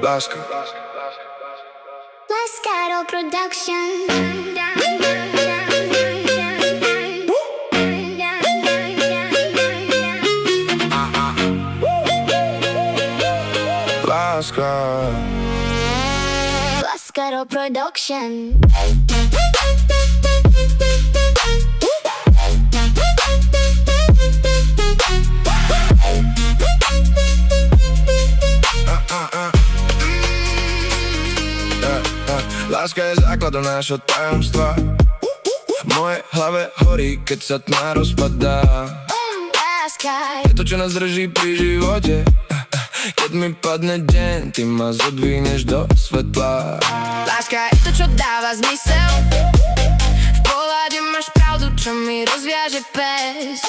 Láska. Lascaro Production. Láska. Lascaro Production. Láska je základom nášho tajomstva. V mojej hlave horí, keď sa tma rozpadá. Láska je to, čo nás drží pri živote. Keď mi padne deň, ty ma zodvihneš do svetla. Láska je to, čo dáva zmysel. V pohľade máš pravdu, čo mi rozviaže pes.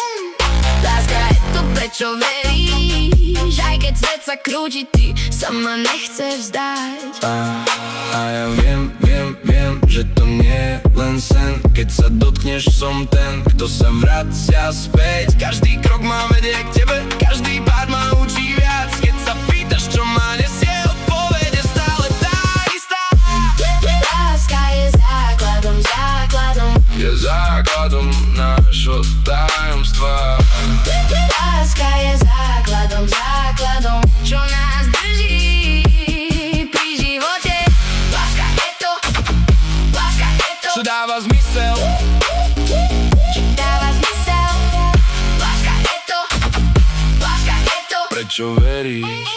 Láska je to, prečo veríš. Aj keď svet sa krúti, ty sa ma nechce vzdať. A ja viem, že to nie je len sen. Keď sa dotkneš, som ten, kto sa vracia späť. Každý krok ma vedie k tebe, každý pád ma učí viac. Keď sa pýtaš, čo ma nesie, odpoveď je stále tá istá. Láska je základom. Je základom nášho tajomstva. Láska je základom, čo nás drží pri živote. Láska je to, čo dáva zmysel. Láska je to, Prečo veríš?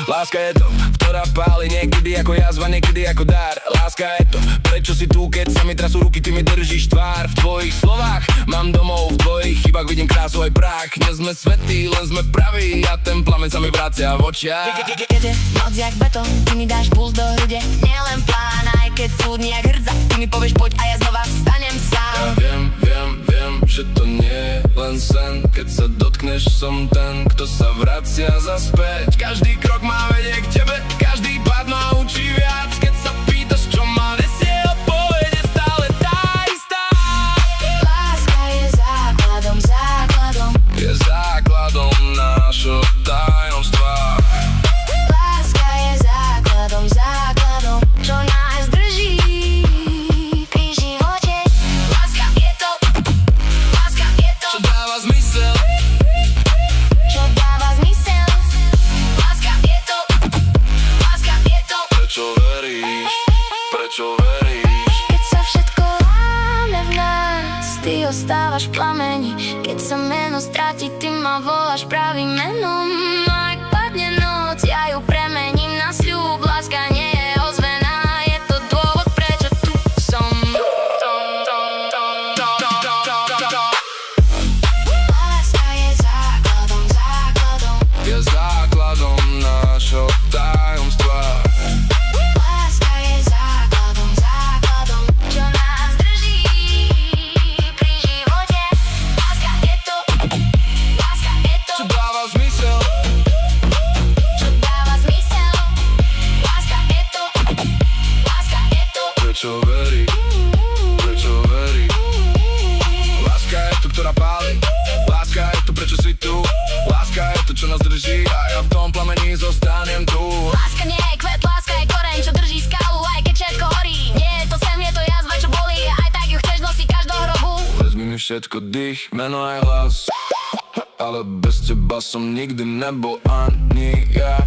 Láska je to, ktorá páli niekedy ako jazva, niekedy ako dar. Láska je to, prečo si tu, keď sa mi trasú ruky, ty mi držíš tvár. V tvojich slovách mám domov, v tvojich chybách vidím krásu aj prach. Nie sme svätí, len sme praví a ten plameň sa mi vracia v očiach. keď je noc jak betón, ty mi dáš puls do hrude. Nielen plán, aj keď súdny jak hrdza, ty mi povieš poď a ja znova vstanem sám. Ja viem, že to nie je len sen. Keď sa dotkneš, som ten, kto sa vracia zaspäť. Každý krok má vedie k tebe, každý pád ma učí viac. Keď sa pýtaš, čo ma nesie, odpoveď je stále tá istá. Láska je základom. Je základom nášho tajomstva. Láska je základom, čo nás drží pri živote. Láska je to, Čo dáva zmysel. Láska je to, Prečo veríš? Keď sa všetko láme v nás, ty ostávaš v plameni. Keď sa meno stráti, ty ma voláš pravým menom. Ak padne noc, ja ju premením na sľub. Láska nie je ozvená, je to dôvod, prečo tu som. Láska je základom. Je základom nášho tajomstva. Láska je základom, čo nás drží pri živote. Láska je to, Čo dáva zmysel. čo dáva zmysel. Láska je to, Prečo veríš? Láska je to, ktorá páli. Láska je to, prečo si tu. Láska je to, čo nás drží a ja v tom plamení zostanem tu. Láska nie je kvet, láska je koreň, čo drží skalu, aj keď všetko horí. Nie je to sem, je to jazva, čo bolí, aj tak ju chceš nosiť každou hrobu. Vezmi mi všetko, dých, meno aj hlas. Ale bez teba som nikdy nebol ani ja.